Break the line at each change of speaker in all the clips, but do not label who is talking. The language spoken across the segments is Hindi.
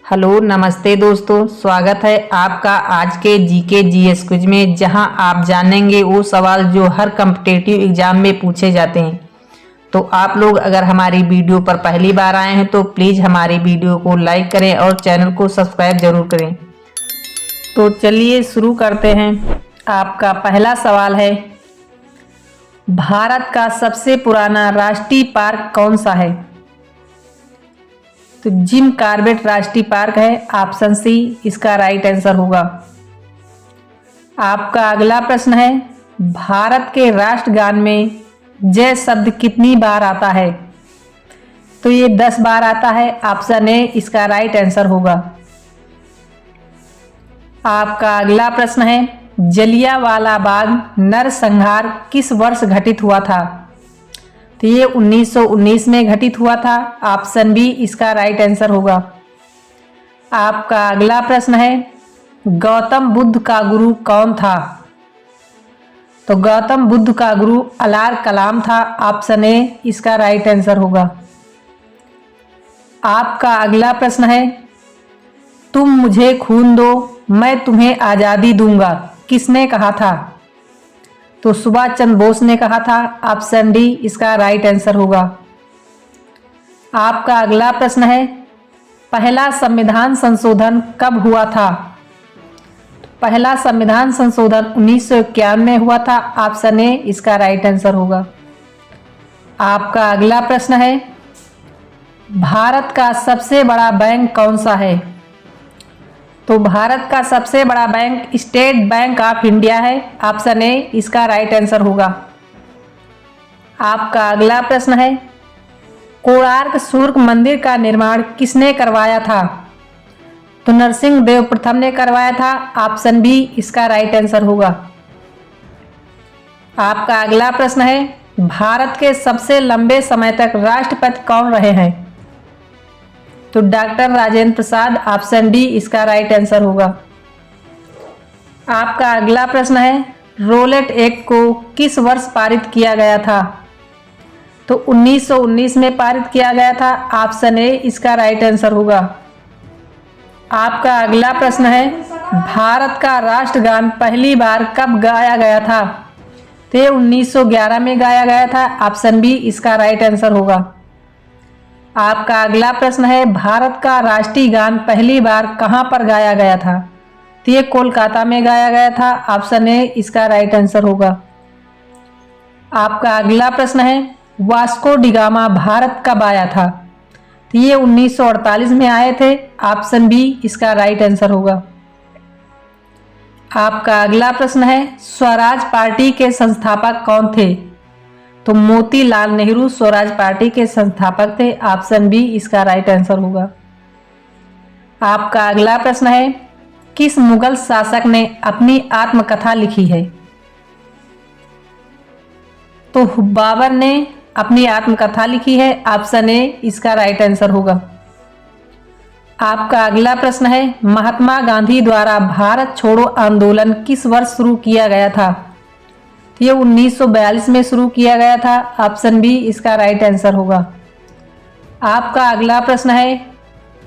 हेलो नमस्ते दोस्तों, स्वागत है आपका आज के जीके जीएस क्विज में, जहां आप जानेंगे वो सवाल जो हर कॉम्पिटिटिव एग्जाम में पूछे जाते हैं। तो आप लोग अगर हमारी वीडियो पर पहली बार आए हैं तो प्लीज़ हमारी वीडियो को लाइक करें और चैनल को सब्सक्राइब जरूर करें। तो चलिए शुरू करते हैं। आपका पहला सवाल है, भारत का सबसे पुराना राष्ट्रीय पार्क कौन सा है? तो जिम कॉर्बेट राष्ट्रीय पार्क है, ऑप्शन सी इसका राइट आंसर होगा। आपका अगला प्रश्न है, भारत के राष्ट्रगान में जय शब्द कितनी बार आता है? तो ये 10 बार आता है, ऑप्शन ए इसका राइट आंसर होगा। आपका अगला प्रश्न है, जलियांवाला बाग नरसंहार किस वर्ष घटित हुआ था? तो ये 1919 में घटित हुआ था, ऑप्शन बी इसका राइट आंसर होगा। आपका अगला प्रश्न है, गौतम बुद्ध का गुरु कौन था? तो गौतम बुद्ध का गुरु अलार कलाम था, ऑप्शन ए इसका राइट आंसर होगा। आपका अगला प्रश्न है, तुम मुझे खून दो मैं तुम्हें आज़ादी दूंगा, किसने कहा था? तो सुभाष चंद्र बोस ने कहा था, ऑप्शन डी इसका राइट आंसर होगा। आपका अगला प्रश्न है, पहला संविधान संशोधन कब हुआ था? पहला संविधान संशोधन 1951 में हुआ था, ऑप्शन ए इसका राइट आंसर होगा। आपका अगला प्रश्न है, भारत का सबसे बड़ा बैंक कौन सा है? तो भारत का सबसे बड़ा bank state bank of India है, ऑप्शन ए इसका राइट आंसर होगा। आपका अगला प्रश्न है, कोणार्क सूर्य मंदिर का निर्माण किसने करवाया था? तो नरसिंह देव प्रथम ने करवाया था, ऑप्शन बी इसका राइट आंसर होगा। आपका अगला प्रश्न है, भारत के सबसे लंबे समय तक राष्ट्रपति कौन रहे हैं? तो doctor Rajendra Prasad, option D इसका राइट आंसर होगा। आपका अगला प्रश्न है, रोलेट एक्ट को किस वर्ष पारित किया गया था? तो 1919 में पारित किया गया था, ऑप्शन ए इसका राइट आंसर होगा। आपका अगला प्रश्न है, भारत का राष्ट्रगान पहली बार कब गाया गया था? तो ये 1911 में गाया गया था, ऑप्शन बी इसका राइट आंसर होगा। आपका अगला प्रश्न है, भारत का राष्ट्रीय गान पहली बार कहां पर गाया गया था? तो ये कोलकाता में गाया गया था, ऑप्शन ए इसका राइट आंसर होगा। आपका अगला प्रश्न है, वास्को डिगामा भारत कब आया था? तो ये 1948 में आए थे, ऑप्शन बी इसका राइट आंसर होगा। आपका अगला प्रश्न है, स्वराज पार्टी के संस्थापक कौन थे? तो मोतीलाल नेहरू स्वराज पार्टी के संस्थापक थे, ऑप्शन बी इसका राइट आंसर होगा। आपका अगला प्रश्न है, किस मुगल शासक ने अपनी आत्मकथा लिखी है? तो बाबर ने अपनी आत्मकथा लिखी है, ऑप्शन ए इसका राइट आंसर होगा। आपका अगला प्रश्न है, महात्मा गांधी द्वारा भारत छोड़ो आंदोलन किस वर्ष शुरू किया गया था? ये 1942 में शुरू किया गया था, ऑप्शन बी इसका राइट आंसर होगा। आपका अगला प्रश्न है,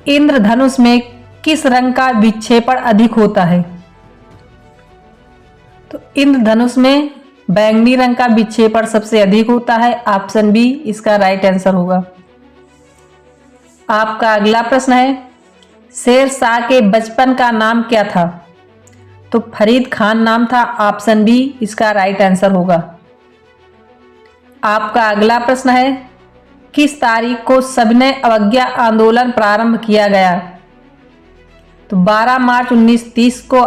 इंद्रधनुष में किस रंग का विक्षेपण अधिक होता है? तो इंद्रधनुष में बैंगनी रंग का विक्षेपण सबसे अधिक होता है, ऑप्शन बी इसका राइट आंसर होगा। आपका अगला प्रश्न है, शेर शाह के बचपन का नाम क्या था? तो फरीद खान नाम था, ऑप्शन बी इसका राइट आंसर होगा। आपका अगला प्रश्न है, किस तारीख को सविनय अवज्ञा आंदोलन प्रारंभ किया गया? तो 12 मार्च 1930 को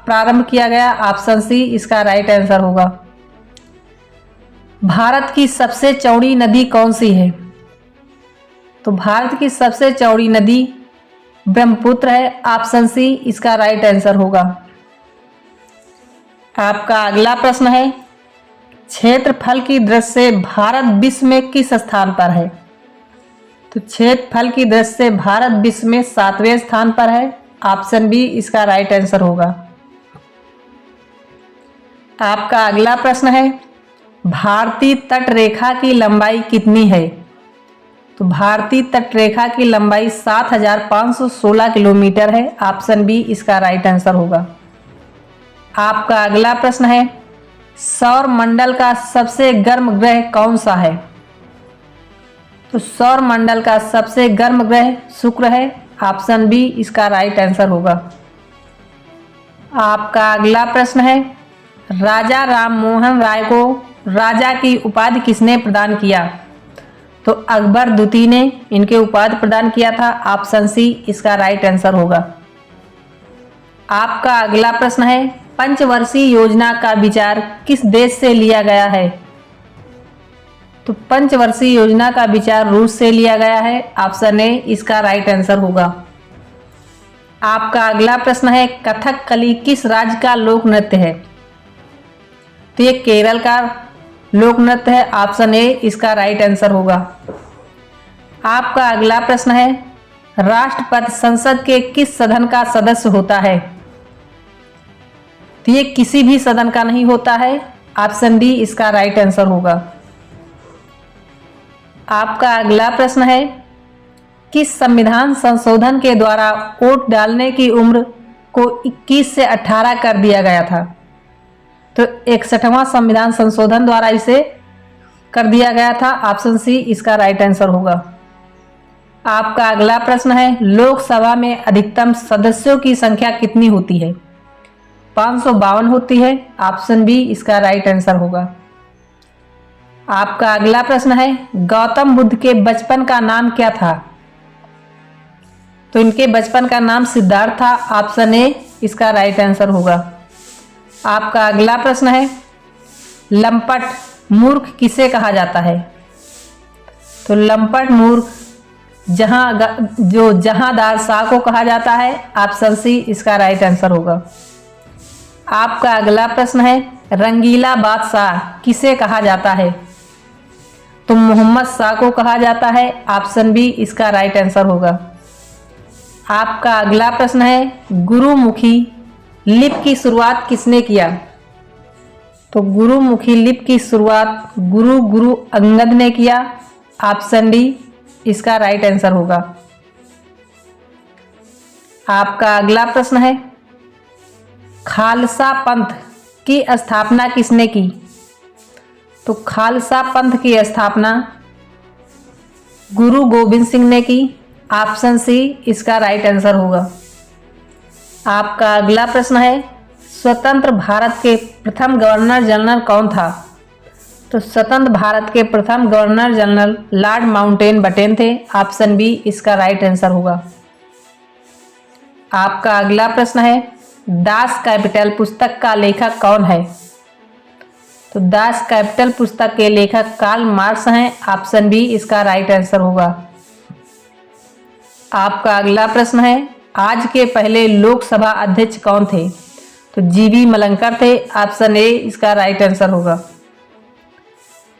प्रारंभ किया गया, ऑप्शन सी इसका राइट आंसर होगा। भारत की सबसे चौड़ी नदी कौन सी है? तो भारत की सबसे चौड़ी नदी ब्रह्मपुत्र है, ऑप्शन सी इसका राइट आंसर होगा। आपका अगला प्रश्न है, क्षेत्रफल की दृष्टि से भारत विश्व में किस स्थान पर है? तो क्षेत्रफल की दृष्टि से भारत विश्व में 7वें स्थान पर है, ऑप्शन बी इसका राइट आंसर होगा। आपका अगला प्रश्न है, भारतीय तट रेखा की लंबाई कितनी है? तो भारतीय तटरेखा की लंबाई 7,516 किलोमीटर है। ऑप्शन बी इसका राइट आंसर होगा। आपका अगला प्रश्न है, सौर मंडल का सबसे गर्म ग्रह कौन सा है? तो सौर मंडल का सबसे गर्म ग्रह शुक्र है। ऑप्शन बी इसका राइट आंसर होगा। आपका अगला प्रश्न है, राजा राम मोहन राय को राजा की उपाधि किसने प्रदान किया? तो अकबर द्वितीय ने इनके उपाधि प्रदान किया था। ऑप्शन सी इसका राइट आंसर होगा। आपका अगला प्रश्न है, पंचवर्षीय योजना का विचार किस देश से लिया गया है? तो पंचवर्षीय योजना का विचार रूस से लिया गया है। ऑप्शन ए इसका राइट आंसर होगा। आपका अगला प्रश्न है, कथकली किस राज्य का लोक नृत्य है? तो ये केरल का लोक नृत्य है। ऑप्शन ए इसका राइट आंसर होगा। आपका अगला प्रश्न है, राष्ट्रपति संसद के किस सदन का सदस्य होता है? तो ये किसी भी सदन का नहीं होता है। ऑप्शन डी इसका राइट आंसर होगा। आपका अगला प्रश्न है, किस संविधान संशोधन के द्वारा वोट डालने की उम्र को 21 से 18 कर दिया गया था? तो 61वां संविधान संशोधन द्वारा इसे कर दिया गया था। ऑप्शन सी इसका राइट आंसर होगा। आपका अगला प्रश्न है, लोकसभा में अधिकतम सदस्यों की संख्या कितनी होती है? 552 होती है। ऑप्शन बी इसका राइट आंसर होगा। आपका अगला प्रश्न है, गौतम बुद्ध के बचपन का नाम क्या था? तो इनके बचपन का नाम सिद्धार्थ था। ऑप्शन ए इसका राइट आंसर होगा। आपका अगला प्रश्न है, लंपट मूर्ख किसे कहा जाता है? तो लंपट मूर्ख जहांदार शाह को कहा जाता है। ऑप्शन सी इसका राइट आंसर होगा। आपका अगला प्रश्न है, रंगीला बादशाह किसे कहा जाता है? तो मोहम्मद शाह को कहा जाता है। ऑप्शन बी इसका राइट आंसर होगा। आपका अगला प्रश्न है, गुरुमुखी लिपि की शुरुआत किसने किया? तो गुरुमुखी लिपि की शुरुआत गुरु अंगद ने किया। ऑप्शन डी इसका राइट आंसर होगा। आपका अगला प्रश्न है, खालसा पंथ की स्थापना किसने की? तो खालसा पंथ की स्थापना गुरु गोविंद सिंह ने की। ऑप्शन सी इसका राइट आंसर होगा। आपका अगला प्रश्न है, स्वतंत्र भारत के प्रथम गवर्नर जनरल कौन था? तो स्वतंत्र भारत के प्रथम गवर्नर जनरल लॉर्ड माउंटबेटन थे। ऑप्शन बी इसका राइट आंसर होगा। आपका अगला प्रश्न है, दास कैपिटल पुस्तक का लेखक कौन है? तो दास कैपिटल पुस्तक के लेखक कार्ल मार्क्स हैं। ऑप्शन बी इसका राइट आंसर होगा। आपका अगला प्रश्न है, आज के पहले लोकसभा अध्यक्ष कौन थे? तो जीवी मलंकर थे। ऑप्शन ए इसका राइट आंसर होगा।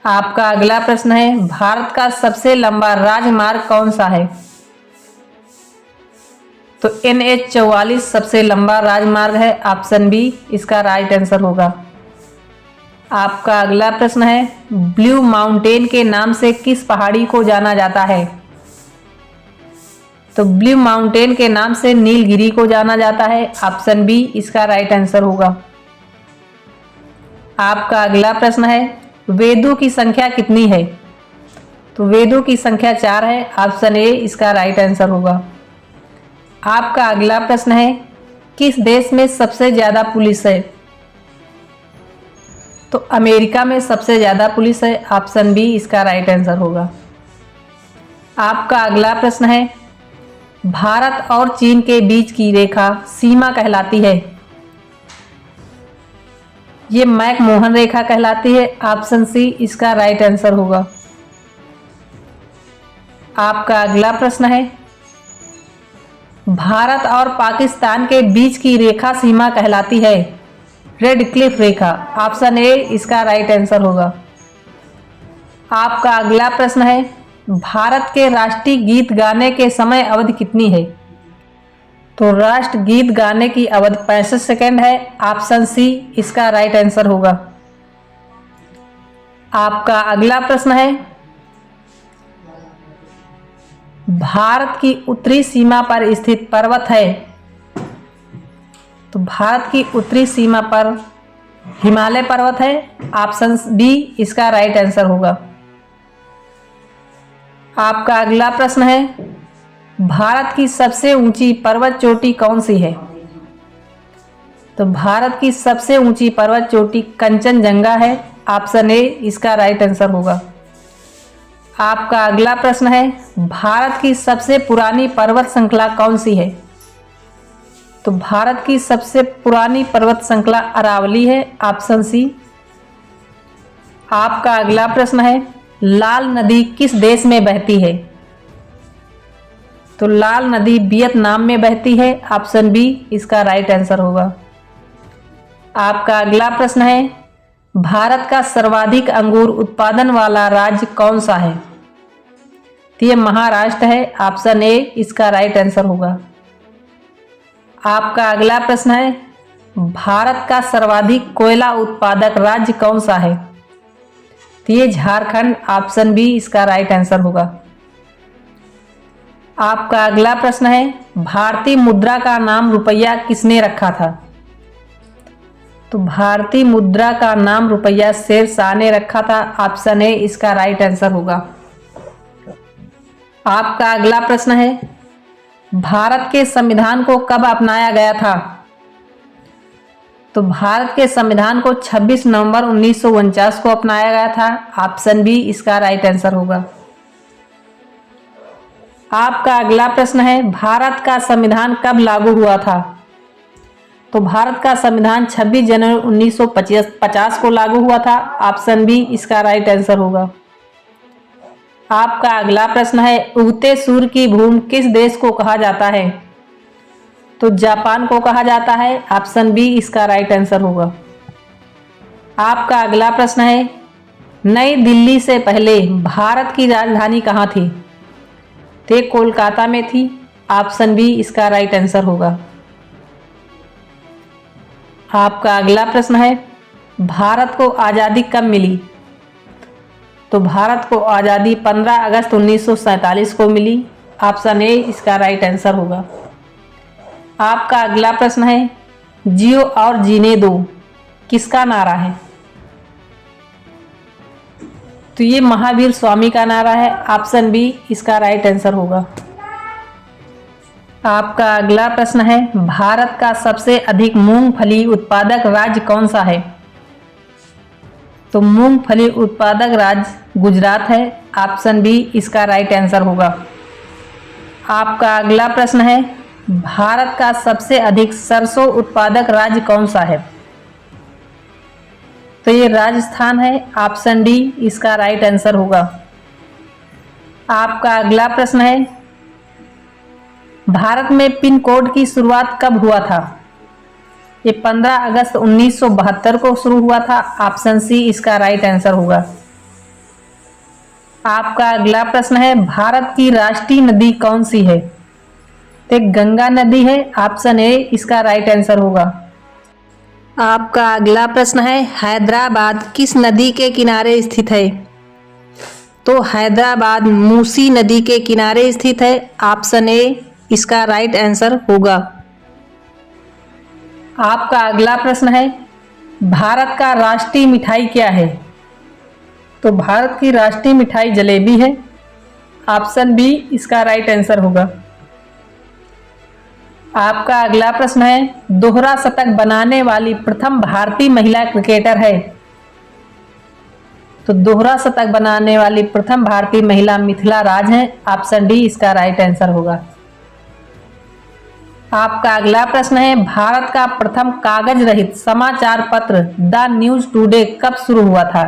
आपका अगला प्रश्न है, भारत का सबसे लंबा राजमार्ग कौन सा है? तो NH-44 सबसे लंबा राजमार्ग है। ऑप्शन बी इसका राइट आंसर होगा। आपका अगला प्रश्न है, ब्लू माउंटेन के नाम से किस पहाड़ी को जाना जाता है? तो ब्लू माउंटेन के नाम से नीलगिरी को जाना जाता है। ऑप्शन बी इसका राइट आंसर होगा। आपका अगला प्रश्न है, वेदों की संख्या कितनी है? तो वेदों की संख्या 4 है। ऑप्शन ए इसका राइट आंसर होगा। आपका अगला प्रश्न है, किस देश में सबसे ज़्यादा पुलिस है? तो अमेरिका में सबसे ज़्यादा पुलिस है। ऑप्शन बी इसका राइट आंसर होगा। आपका अगला प्रश्न है, भारत और चीन के बीच की रेखा सीमा कहलाती है? ये मैकमोहन रेखा कहलाती है। ऑप्शन सी इसका राइट आंसर होगा। आपका अगला प्रश्न है, भारत और पाकिस्तान के बीच की रेखा सीमा कहलाती है? Red Cliff Rekha. Option A इसका राइट आंसर होगा। आपका अगला प्रश्न है, भारत के राष्ट्रीय गीत गाने के समय अवधि कितनी है? तो राष्ट्र गीत गाने की अवधि 65 सेकंड है। ऑप्शन सी इसका राइट आंसर होगा। आपका अगला प्रश्न है, भारत की उत्तरी सीमा पर स्थित पर्वत है? तो भारत की उत्तरी सीमा पर हिमालय पर्वत है। ऑप्शन बी इसका राइट आंसर होगा। आपका अगला प्रश्न है, भारत की सबसे ऊंची पर्वत चोटी कौन सी है? तो भारत की सबसे ऊंची पर्वत चोटी कंचनजंगा है। ऑप्शन ए इसका राइट आंसर होगा। आपका अगला प्रश्न है, भारत की सबसे पुरानी पर्वत श्रृंखला कौन सी है? तो भारत की सबसे पुरानी पर्वत श्रृंखला अरावली है। Option C. आपका अगला प्रश्न है, लाल नदी किस देश में बहती है? तो लाल नदी वियतनाम में बहती है। ऑप्शन बी इसका राइट आंसर होगा। आपका अगला प्रश्न है, भारत का सर्वाधिक अंगूर उत्पादन वाला राज्य कौन सा है? तो ये महाराष्ट्र है। ऑप्शन ए इसका राइट आंसर होगा। आपका अगला प्रश्न है, भारत का सर्वाधिक कोयला उत्पादक राज्य कौन सा है? तो ये झारखंड। ऑप्शन बी इसका राइट आंसर होगा। आपका अगला प्रश्न है, भारतीय मुद्रा का नाम रुपया किसने रखा था? तो भारतीय मुद्रा का नाम रुपया शेरशाह ने रखा था। ऑप्शन ए इसका राइट आंसर होगा। आपका अगला प्रश्न है, भारत के संविधान को कब अपनाया गया था? तो भारत के संविधान को 26 नवंबर 1949 को अपनाया गया था। ऑप्शन बी इसका राइट आंसर होगा। आपका अगला प्रश्न है, भारत का संविधान कब लागू हुआ था? तो भारत का संविधान 26 जनवरी 1950 को लागू हुआ था। ऑप्शन बी इसका राइट आंसर होगा। आपका अगला प्रश्न है, उगते सूर्य की भूमि किस देश को कहा जाता है? तो जापान को कहा जाता है। ऑप्शन बी इसका राइट आंसर होगा। आपका अगला प्रश्न है, नई दिल्ली से पहले भारत की राजधानी कहाँ थी? तो कोलकाता में थी। ऑप्शन बी इसका राइट आंसर होगा। आपका अगला प्रश्न है, भारत को आज़ादी कब मिली? तो भारत को आज़ादी 15 अगस्त 1947 को मिली। ऑप्शन ए इसका राइट आंसर होगा। आपका अगला प्रश्न है, जियो और जीने दो किसका नारा है? तो ये महावीर स्वामी का नारा है। ऑप्शन बी इसका राइट आंसर होगा। आपका अगला प्रश्न है, भारत का सबसे अधिक मूंगफली उत्पादक राज्य कौन सा है? तो मूंगफली उत्पादक राज्य गुजरात है। ऑप्शन बी इसका राइट आंसर होगा। आपका अगला प्रश्न है, भारत का सबसे अधिक सरसों उत्पादक राज्य कौन सा है? तो ये राजस्थान है। ऑप्शन डी इसका राइट आंसर होगा। आपका अगला प्रश्न है, भारत में पिन कोड की शुरुआत कब हुआ था? ये 15 अगस्त 1972 को शुरू हुआ था। ऑप्शन सी इसका राइट आंसर होगा। आपका अगला प्रश्न है, भारत की राष्ट्रीय नदी कौन सी है? तो गंगा नदी है। ऑप्शन ए इसका राइट आंसर होगा। आपका अगला प्रश्न है, हैदराबाद किस नदी के किनारे स्थित है? तो हैदराबाद मूसी नदी के किनारे स्थित है। ऑप्शन ए इसका राइट आंसर होगा। आपका अगला प्रश्न है, भारत का राष्ट्रीय मिठाई क्या है? तो भारत की राष्ट्रीय मिठाई जलेबी है। ऑप्शन बी इसका राइट आंसर होगा। आपका अगला प्रश्न है, दोहरा शतक बनाने वाली प्रथम भारतीय महिला क्रिकेटर है? तो दोहरा शतक बनाने वाली प्रथम भारतीय महिला मिथिला राज हैं। ऑप्शन डी इसका राइट आंसर होगा। आपका अगला प्रश्न है, भारत का प्रथम कागज रहित समाचार पत्र द न्यूज टुडे कब शुरू हुआ था?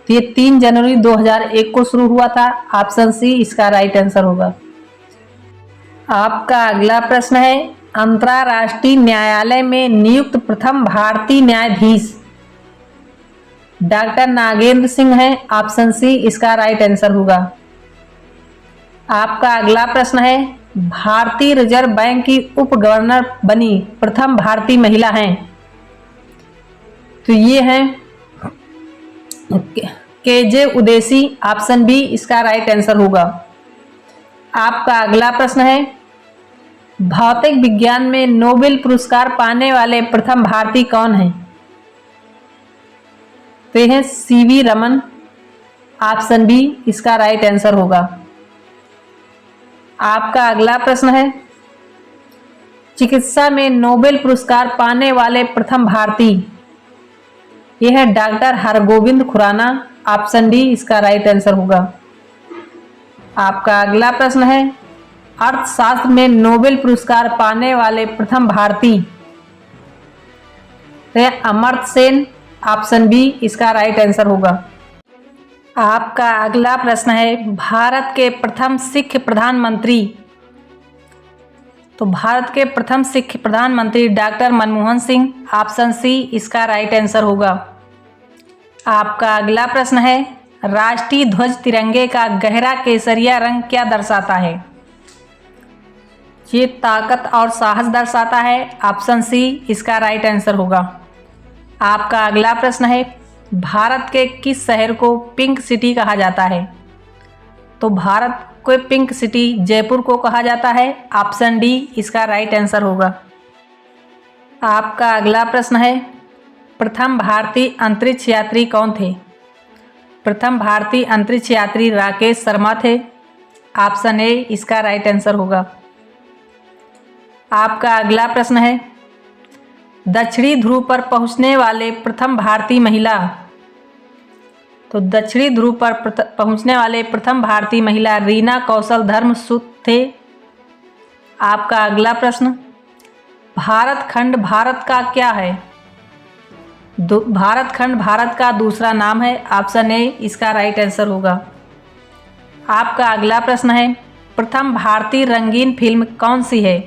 तो ये 3 जनवरी 2001 को शुरू हुआ था। ऑप्शन सी इसका राइट आंसर होगा। आपका अगला प्रश्न है, अंतर्राष्ट्रीय न्यायालय में नियुक्त प्रथम भारतीय न्यायाधीश डॉक्टर नागेंद्र सिंह हैं। ऑप्शन सी इसका राइट आंसर होगा। आपका अगला प्रश्न है, भारतीय रिजर्व बैंक की उप गवर्नर बनी प्रथम भारतीय महिला हैं? तो ये हैं केजे उदेसी। ऑप्शन बी इसका राइट आंसर होगा। आपका अगला प्रश्न है, भौतिक विज्ञान में नोबेल पुरस्कार पाने वाले प्रथम भारतीय कौन हैं? तो ये है सीवी रमन। ऑप्शन बी इसका राइट आंसर होगा। आपका अगला प्रश्न है, चिकित्सा में नोबेल पुरस्कार पाने वाले प्रथम भारतीय, यह है doctor Hargobind Khorana. Option D इसका राइट आंसर होगा। आपका अगला प्रश्न है, अर्थशास्त्र में नोबेल पुरस्कार पाने वाले प्रथम भारतीय, अमर्त्य सेन। ऑप्शन बी इसका राइट आंसर होगा। आपका अगला प्रश्न है, भारत के प्रथम सिख प्रधानमंत्री, तो भारत के प्रथम सिख प्रधानमंत्री doctor Manmohan Singh. Option C इसका राइट आंसर होगा। आपका अगला प्रश्न है, राष्ट्रीय ध्वज तिरंगे का गहरा केसरिया रंग क्या दर्शाता है? ये ताकत और साहस दर्शाता है। ऑप्शन सी इसका राइट आंसर होगा। आपका अगला प्रश्न है, भारत के किस शहर को पिंक सिटी कहा जाता है? तो भारत को पिंक सिटी जयपुर को कहा जाता है। ऑप्शन डी इसका राइट आंसर होगा। आपका अगला प्रश्न है, प्रथम भारतीय अंतरिक्ष यात्री कौन थे? प्रथम भारतीय अंतरिक्ष यात्री राकेश शर्मा थे। ऑप्शन ए इसका राइट आंसर होगा। आपका अगला प्रश्न है, दक्षिणी ध्रुव पर पहुंचने वाले प्रथम भारतीय महिला, तो दक्षिणी ध्रुव पर पहुंचने वाले प्रथम भारतीय महिला रीना कौशल धर्मसूत थे। आपका अगला प्रश्न, भारत खंड भारत का क्या है? भारत खंड भारत का दूसरा नाम है। ऑप्शन ए इसका राइट आंसर होगा। आपका अगला प्रश्न है, प्रथम भारतीय रंगीन फिल्म कौन सी है?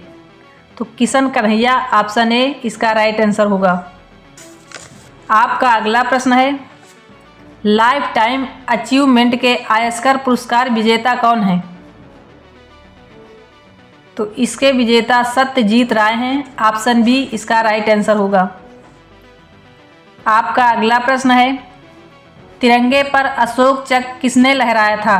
तो किशन कन्हैया। ऑप्शन ए इसका राइट आंसर होगा। आपका अगला प्रश्न है, लाइफ टाइम अचीवमेंट के आयस्कर पुरस्कार विजेता कौन है? तो इसके विजेता सत्यजीत राय हैं। ऑप्शन बी इसका राइट आंसर होगा। आपका अगला प्रश्न है, तिरंगे पर अशोक चक्र किसने लहराया था?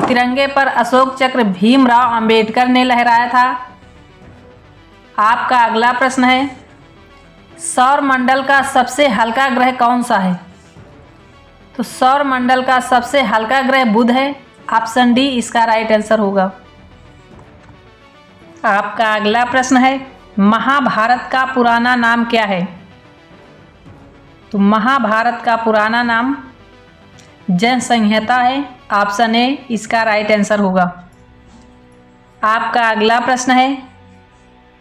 तिरंगे पर अशोक चक्र भीमराव अंबेडकर ने लहराया था। आपका अगला प्रश्न है, सौर मंडल का सबसे हल्का ग्रह कौन सा है? तो सौर मंडल का सबसे हल्का ग्रह बुध है। ऑप्शन डी इसका राइट आंसर होगा। आपका अगला प्रश्न है, महाभारत का पुराना नाम क्या है? तो महाभारत का पुराना नाम जनसंहिता है। ऑप्शन ए इसका राइट आंसर होगा। आपका अगला प्रश्न है,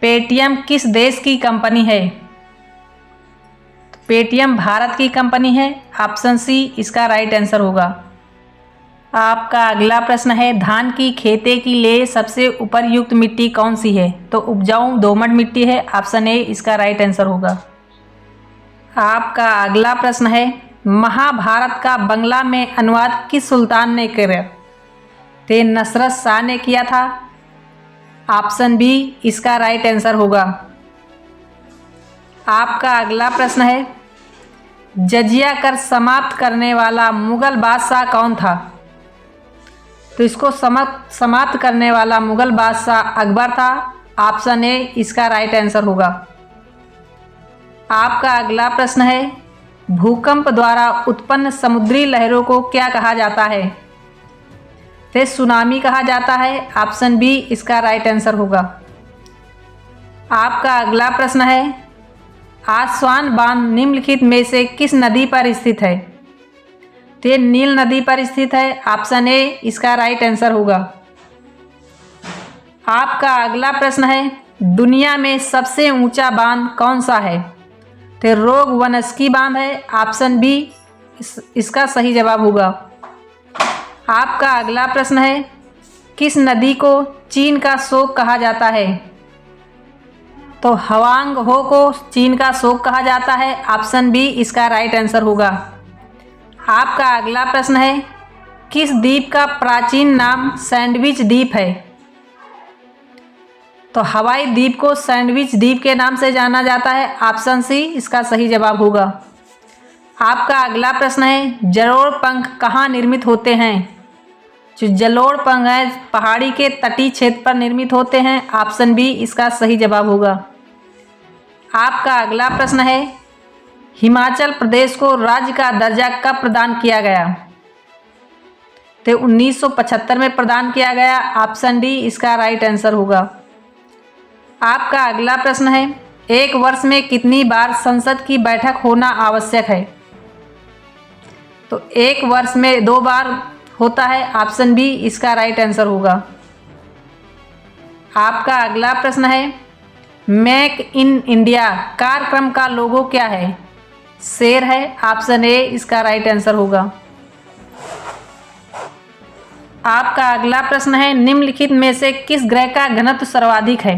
पेटीएम किस देश की कंपनी है? तो पेटीएम भारत की कंपनी है। ऑप्शन सी इसका राइट आंसर होगा। आपका अगला प्रश्न है, धान की खेती के लिए सबसे उपयुक्त मिट्टी कौन सी है? तो उपजाऊ दोमट मिट्टी है। ऑप्शन ए इसका राइट आंसर होगा। आपका अगला प्रश्न है, महाभारत का बंगला में अनुवाद किस सुल्तान ने किया? तो नसरत शाह ने किया था। ऑप्शन बी इसका राइट आंसर होगा। आपका अगला प्रश्न है, जजिया कर समाप्त करने वाला मुगल बादशाह कौन था? तो इसको समाप्त करने वाला मुगल बादशाह अकबर था। ऑप्शन ए इसका राइट आंसर होगा। आपका अगला प्रश्न है, भूकंप द्वारा उत्पन्न समुद्री लहरों को क्या कहा जाता है? तो सुनामी कहा जाता है। ऑप्शन बी इसका राइट आंसर होगा। आपका अगला प्रश्न है, आसवान बांध निम्नलिखित में से किस नदी पर स्थित है? तो ये नील नदी पर स्थित है। ऑप्शन ए इसका राइट आंसर होगा। आपका अगला प्रश्न है, दुनिया में सबसे ऊंचा बांध कौन सा है? तो रोगवनस्की बांध है। ऑप्शन बी इसका सही जवाब होगा। आपका अगला प्रश्न है, किस नदी को चीन का शोक कहा जाता है? तो हवांग हो को चीन का शोक कहा जाता है। ऑप्शन बी इसका राइट आंसर होगा। आपका अगला प्रश्न है, किस द्वीप का प्राचीन नाम सैंडविच द्वीप है? तो हवाई द्वीप को सैंडविच द्वीप के नाम से जाना जाता है। ऑप्शन सी इसका सही जवाब होगा। आपका अगला प्रश्न है, जलोढ़ पंख कहाँ निर्मित होते हैं? जो जलोढ़ पंख पहाड़ी के तटीय क्षेत्र पर निर्मित होते हैं। ऑप्शन बी इसका सही जवाब होगा। आपका अगला प्रश्न है, हिमाचल प्रदेश को राज्य का दर्जा कब प्रदान किया गया? तो 1975 में प्रदान किया गया। ऑप्शन डी इसका राइट आंसर होगा। आपका अगला प्रश्न है, एक वर्ष में कितनी बार संसद की बैठक होना आवश्यक है? तो एक वर्ष में 2 बार होता है। ऑप्शन बी इसका राइट आंसर होगा। आपका अगला प्रश्न है, मेक इन इंडिया कार्यक्रम का लोगो क्या है? शेर है। ऑप्शन ए इसका राइट आंसर होगा। आपका अगला प्रश्न है, निम्नलिखित में से किस ग्रह का घनत्व सर्वाधिक है?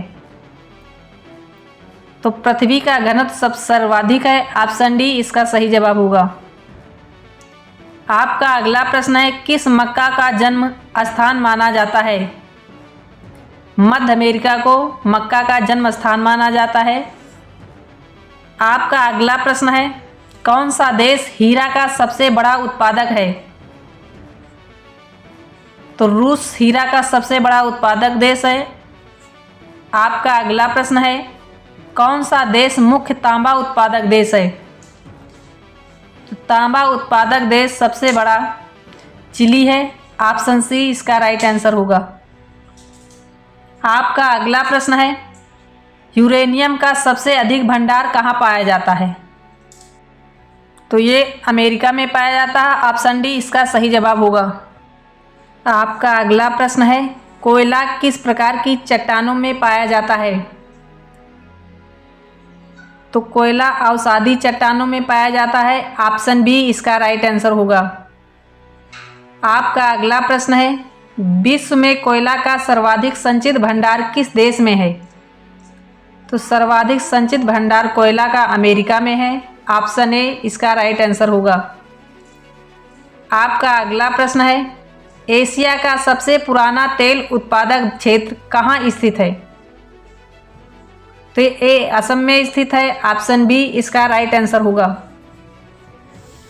तो पृथ्वी का घनत्व सब सर्वाधिक है। ऑप्शन डी इसका सही जवाब होगा। आपका अगला प्रश्न है, किस मक्का का जन्म स्थान माना जाता है? मध्य अमेरिका को मक्का का जन्म स्थान माना जाता है। आपका अगला प्रश्न है, कौन सा देश हीरा का सबसे बड़ा उत्पादक है? तो रूस हीरा का सबसे बड़ा उत्पादक देश है। आपका अगला प्रश्न है, कौन सा देश मुख्य तांबा उत्पादक देश है? तो तांबा उत्पादक देश सबसे बड़ा चिली है। ऑप्शन सी इसका राइट आंसर होगा। आपका अगला प्रश्न है, यूरेनियम का सबसे अधिक भंडार कहाँ पाया जाता है? तो ये अमेरिका में पाया जाता है। ऑप्शन डी इसका सही जवाब होगा। आपका अगला प्रश्न है, कोयला किस प्रकार की चट्टानों में पाया जाता है? तो कोयला अवसादी चट्टानों में पाया जाता है। ऑप्शन बी इसका राइट आंसर होगा। आपका अगला प्रश्न है, विश्व में कोयला का सर्वाधिक संचित भंडार किस देश में है? तो सर्वाधिक संचित भंडार कोयला का अमेरिका में है। ऑप्शन ए इसका राइट आंसर होगा। आपका अगला प्रश्न है, एशिया का सबसे पुराना तेल उत्पादक क्षेत्र कहाँ स्थित है? तो ये असम में स्थित है। ऑप्शन बी इसका राइट आंसर होगा।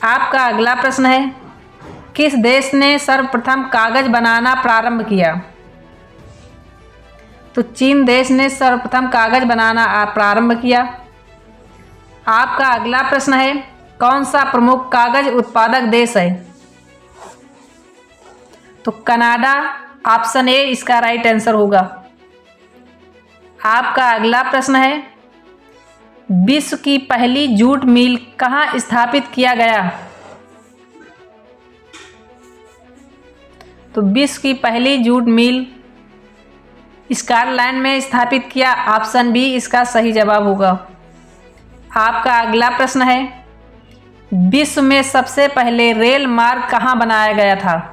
आपका अगला प्रश्न है, किस देश ने सर्वप्रथम कागज बनाना प्रारंभ किया? तो चीन देश ने सर्वप्रथम कागज बनाना प्रारंभ किया। आपका अगला प्रश्न है, कौन सा प्रमुख कागज उत्पादक देश है? तो कनाडा। ऑप्शन ए इसका राइट आंसर होगा। आपका अगला प्रश्न है, विश्व की पहली जूट मिल कहाँ स्थापित किया गया? तो विश्व की पहली जूट मिल स्कॉटलैंड में स्थापित किया। ऑप्शन बी इसका सही जवाब होगा। आपका अगला प्रश्न है, विश्व में सबसे पहले रेल मार्ग कहाँ बनाया गया था?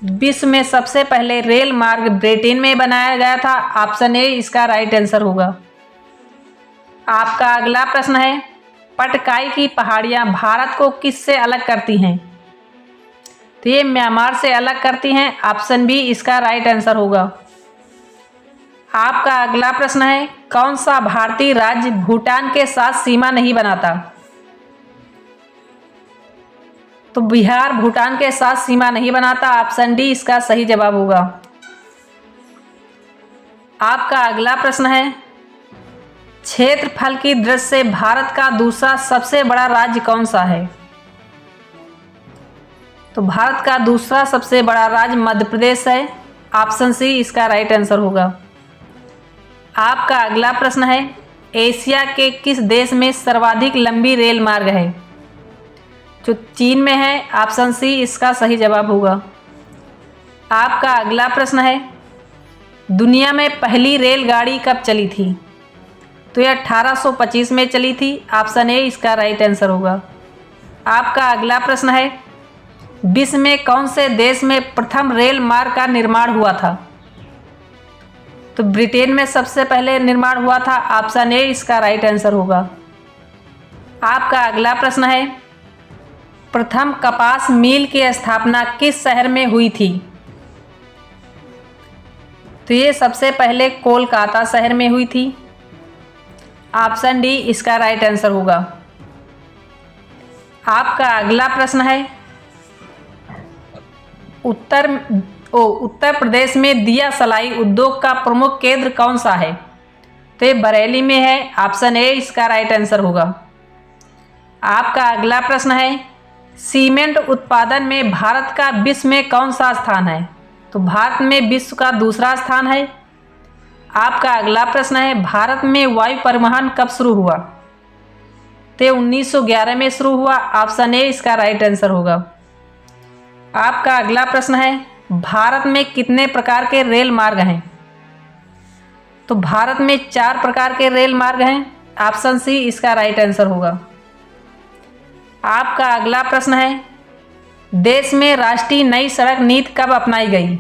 विश्व में सबसे पहले रेल मार्ग ब्रिटेन में बनाया गया था। ऑप्शन ए इसका राइट आंसर होगा। आपका अगला प्रश्न है, पटकाई की पहाड़ियाँ भारत को किससे अलग करती हैं? तो ये म्यांमार से अलग करती हैं। ऑप्शन बी इसका राइट आंसर होगा। आपका अगला प्रश्न है, कौन सा भारतीय राज्य भूटान के साथ सीमा नहीं बनाता? तो बिहार भूटान के साथ सीमा नहीं बनाता। ऑप्शन डी इसका सही जवाब होगा। आपका अगला प्रश्न है, क्षेत्रफल की दृष्टि से भारत का दूसरा सबसे बड़ा राज्य कौन सा है? तो भारत का दूसरा सबसे बड़ा राज्य मध्य प्रदेश है। ऑप्शन सी इसका राइट आंसर होगा। आपका अगला प्रश्न है, एशिया के किस देश में सर्वाधिक लंबी रेल मार्ग है? जो चीन में है। ऑप्शन सी इसका सही जवाब होगा। आपका अगला प्रश्न है, दुनिया में पहली रेलगाड़ी कब चली थी? तो यह 1825 में चली थी। ऑप्शन ए इसका राइट आंसर होगा। आपका अगला प्रश्न है, विश्व में कौन से देश में प्रथम रेल मार्ग का निर्माण हुआ था? तो ब्रिटेन में सबसे पहले निर्माण हुआ था। ऑप्शन ए इसका राइट आंसर होगा। आपका अगला प्रश्न है, प्रथम कपास मिल की स्थापना किस शहर में हुई थी? तो ये सबसे पहले कोलकाता शहर में हुई थी। ऑप्शन डी इसका राइट आंसर होगा। आपका अगला प्रश्न है, उत्तर प्रदेश में दिया सलाई उद्योग का प्रमुख केंद्र कौन सा है? तो ये बरेली में है। ऑप्शन ए इसका राइट आंसर होगा। आपका अगला प्रश्न है, सीमेंट उत्पादन में भारत का विश्व में कौन सा स्थान है? तो भारत में विश्व का दूसरा स्थान है। आपका अगला प्रश्न है, भारत में वायु परिवहन कब शुरू हुआ? तो 1911 में शुरू हुआ। ऑप्शन ए इसका राइट आंसर होगा। आपका अगला प्रश्न है, भारत में कितने प्रकार के रेल मार्ग हैं? तो भारत में 4 प्रकार के रेल मार्ग हैं। ऑप्शन सी इसका राइट आंसर होगा। आपका अगला प्रश्न है, देश में राष्ट्रीय नई सड़क नीति कब अपनाई गई?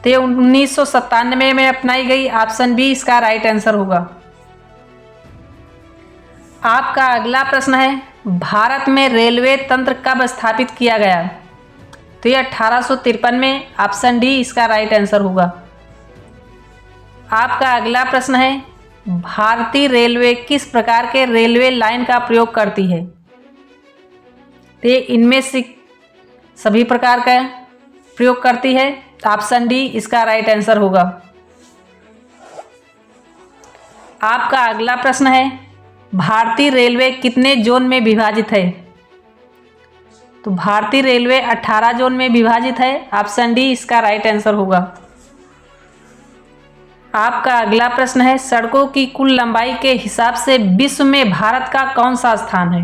तो 1997 में अपनाई गई। ऑप्शन बी इसका राइट आंसर होगा। आपका अगला प्रश्न है, भारत में रेलवे तंत्र कब स्थापित किया गया? तो यह 1853 में। ऑप्शन डी इसका राइट आंसर होगा। आपका अगला प्रश्न है, भारतीय रेलवे किस प्रकार के रेलवे लाइन का प्रयोग करती है? तो इनमें से सभी प्रकार का प्रयोग करती है। ऑप्शन डी इसका राइट आंसर होगा। आपका अगला प्रश्न है, भारतीय रेलवे कितने जोन में विभाजित है? तो भारतीय रेलवे 18 जोन में विभाजित है। ऑप्शन डी इसका राइट आंसर होगा। आपका अगला प्रश्न है, सड़कों की कुल लंबाई के हिसाब से विश्व में भारत का कौन सा स्थान है?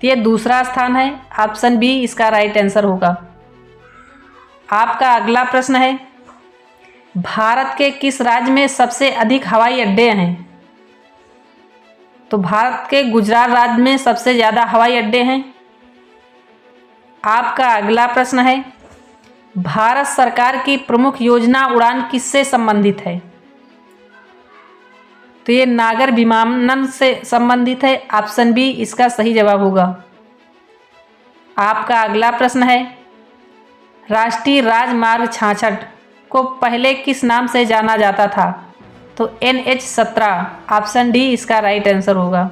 तो ये दूसरा स्थान है। ऑप्शन बी इसका राइट आंसर होगा। आपका अगला प्रश्न है, भारत के किस राज्य में सबसे अधिक हवाई अड्डे हैं? तो भारत के गुजरात राज्य में सबसे ज़्यादा हवाई अड्डे हैं। आपका अगला प्रश्न है, भारत सरकार की प्रमुख योजना उड़ान किससे संबंधित है? तो ये नागर विमानन से संबंधित है। ऑप्शन बी इसका सही जवाब होगा। आपका अगला प्रश्न है, राष्ट्रीय राजमार्ग 66 को पहले किस नाम से जाना जाता था? तो NH-17। ऑप्शन डी इसका राइट आंसर होगा।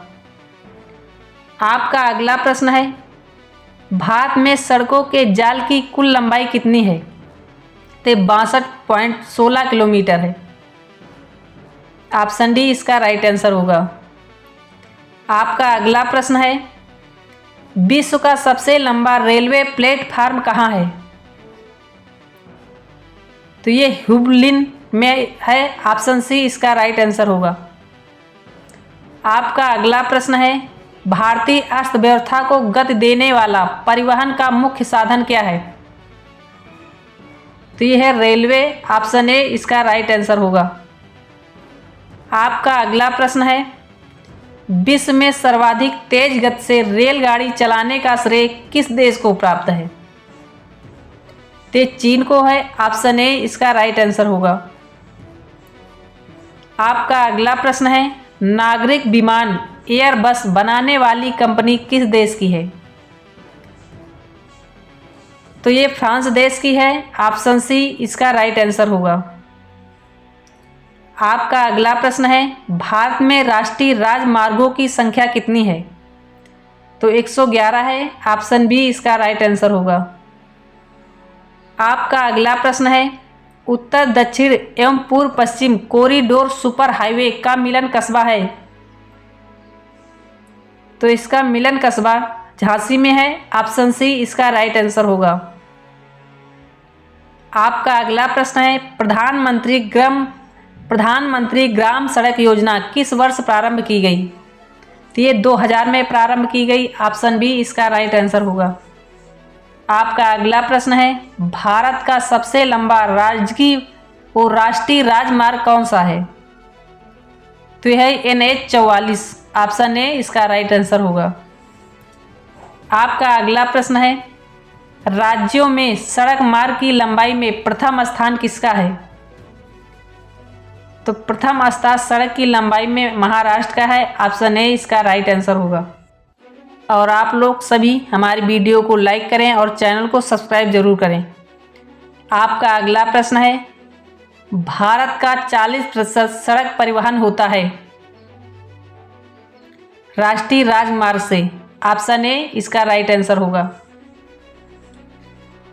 आपका अगला प्रश्न है, भारत में सड़कों के जाल की कुल लंबाई कितनी है? तो 62.16 किलोमीटर है। ऑप्शन डी इसका राइट आंसर होगा। आपका अगला प्रश्न है, विश्व का सबसे लंबा रेलवे प्लेटफार्म कहाँ है? तो ये हुबलिन में है। ऑप्शन सी इसका राइट आंसर होगा। आपका अगला प्रश्न है, भारतीय अर्थव्यवस्था को गति देने वाला परिवहन का मुख्य साधन क्या है? तो यह है रेलवे। ऑप्शन ए इसका राइट आंसर होगा। आपका अगला प्रश्न है, विश्व में सर्वाधिक तेज गति से रेलगाड़ी चलाने का श्रेय किस देश को प्राप्त है? तो चीन को है। ऑप्शन ए इसका राइट आंसर होगा। आपका अगला प्रश्न है, नागरिक विमान एयरबस बनाने वाली कंपनी किस देश की है? तो ये फ्रांस देश की है। ऑप्शन सी इसका राइट आंसर होगा। आपका अगला प्रश्न है, भारत में राष्ट्रीय राजमार्गों की संख्या कितनी है? तो 111 है। ऑप्शन बी इसका राइट आंसर होगा। आपका अगला प्रश्न है, उत्तर दक्षिण एवं पूर्व पश्चिम कॉरिडोर सुपर हाईवे का मिलन कस्बा है? तो इसका मिलन कस्बा झांसी में है। ऑप्शन सी इसका राइट आंसर होगा। आपका अगला प्रश्न है, प्रधानमंत्री ग्राम सड़क योजना किस वर्ष प्रारंभ की गई? तो ये 2000 में प्रारंभ की गई। ऑप्शन बी इसका राइट आंसर होगा। आपका अगला प्रश्न है, भारत का सबसे लंबा राष्ट्रीय राजमार्ग कौन सा है? तो यह है NH-44। ऑप्शन ए इसका राइट आंसर होगा। आपका अगला प्रश्न है, राज्यों में सड़क मार्ग की लंबाई में प्रथम स्थान किसका है? तो प्रथम स्थान सड़क की लंबाई में महाराष्ट्र का है। ऑप्शन ए इसका राइट आंसर होगा। और आप लोग सभी हमारी वीडियो को लाइक करें और चैनल को सब्सक्राइब जरूर करें। आपका अगला प्रश्न है, भारत का 40% सड़क परिवहन होता है राष्ट्रीय राजमार्ग से। ऑप्शन ए इसका राइट आंसर होगा।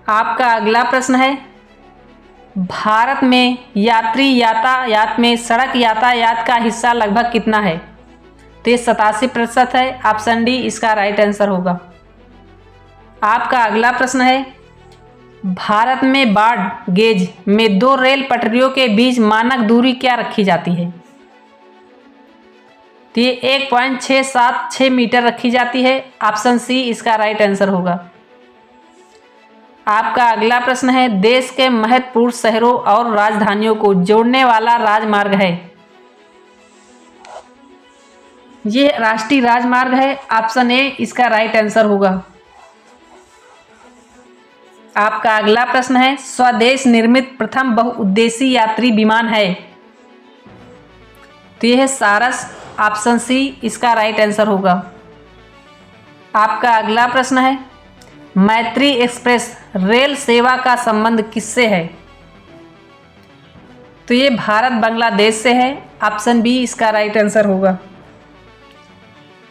आपका अगला प्रश्न है, भारत में यात्री यातायात में सड़क यातायात का हिस्सा लगभग कितना है? तो ये 87% है। ऑप्शन डी इसका राइट आंसर होगा। आपका अगला प्रश्न है, भारत में ब्रॉड गेज में 2 रेल पटरियों के बीच मानक दूरी क्या रखी जाती है? तो ये 1.676 मीटर रखी जाती है। ऑप्शन सी इसका राइट आंसर होगा। आपका अगला प्रश्न है, देश के महत्वपूर्ण शहरों और राजधानियों को जोड़ने वाला राजमार्ग है? ये राष्ट्रीय राजमार्ग है। ऑप्शन ए इसका राइट आंसर होगा। आपका अगला प्रश्न है, स्वदेश निर्मित प्रथम बहुउद्देशीय यात्री विमान है? तो यह है सारस। ऑप्शन सी इसका राइट आंसर होगा। आपका अगला प्रश्न है, मैत्री एक्सप्रेस रेल सेवा का संबंध किससे है? तो ये भारत बांग्लादेश से है। ऑप्शन बी इसका राइट आंसर होगा।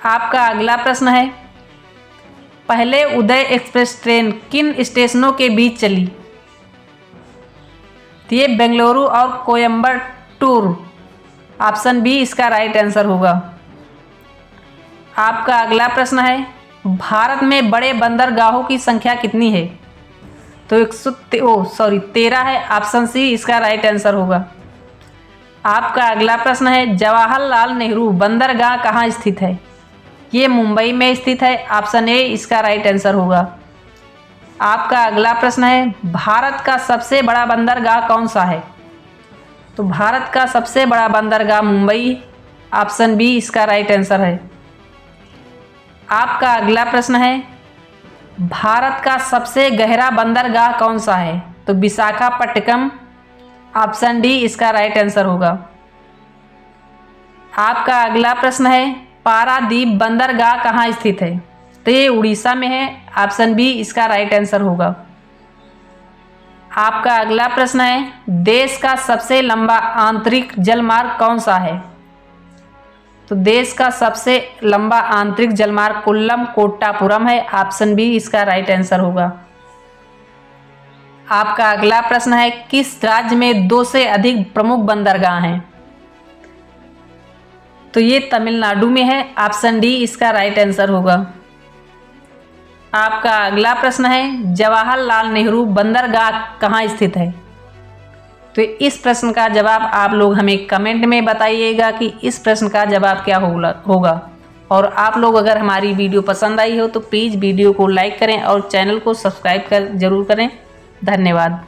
आपका अगला प्रश्न है, पहले उदय एक्सप्रेस ट्रेन किन स्टेशनों के बीच चली? तो ये बेंगलुरु और कोयम्बटूर। ऑप्शन बी इसका राइट आंसर होगा। आपका अगला प्रश्न है, भारत में बड़े बंदरगाहों की संख्या कितनी है? तो 13 है। ऑप्शन सी इसका राइट आंसर होगा। आपका अगला प्रश्न है, जवाहरलाल नेहरू बंदरगाह कहाँ स्थित है? ये मुंबई में स्थित है। ऑप्शन ए इसका राइट आंसर होगा। आपका अगला प्रश्न है, भारत का सबसे बड़ा बंदरगाह कौन सा है? तो भारत का सबसे बड़ा बंदरगाह मुंबई। ऑप्शन बी इसका राइट आंसर है। आपका अगला प्रश्न है, भारत का सबसे गहरा बंदरगाह कौन सा है? तो विशाखापट्टनम। ऑप्शन डी इसका राइट आंसर होगा। आपका अगला प्रश्न है, पारादीप बंदरगाह कहाँ स्थित है? तो ये उड़ीसा में है। ऑप्शन बी इसका राइट आंसर होगा। आपका अगला प्रश्न है, देश का सबसे लंबा आंतरिक जलमार्ग कौन सा है? तो देश का सबसे लंबा आंतरिक जलमार्ग कोल्लम कोट्टापुरम है। ऑप्शन बी इसका राइट आंसर होगा। आपका अगला प्रश्न है, किस राज्य में 2 से अधिक प्रमुख बंदरगाह हैं? तो ये तमिलनाडु में है। ऑप्शन डी इसका राइट आंसर होगा। आपका अगला प्रश्न है, जवाहरलाल नेहरू बंदरगाह कहाँ स्थित है? तो इस प्रश्न का जवाब आप लोग हमें कमेंट में बताइएगा कि इस प्रश्न का जवाब क्या होगा। और आप लोग अगर हमारी वीडियो पसंद आई हो तो प्लीज़ वीडियो को लाइक करें और चैनल को सब्सक्राइब जरूर करें। धन्यवाद।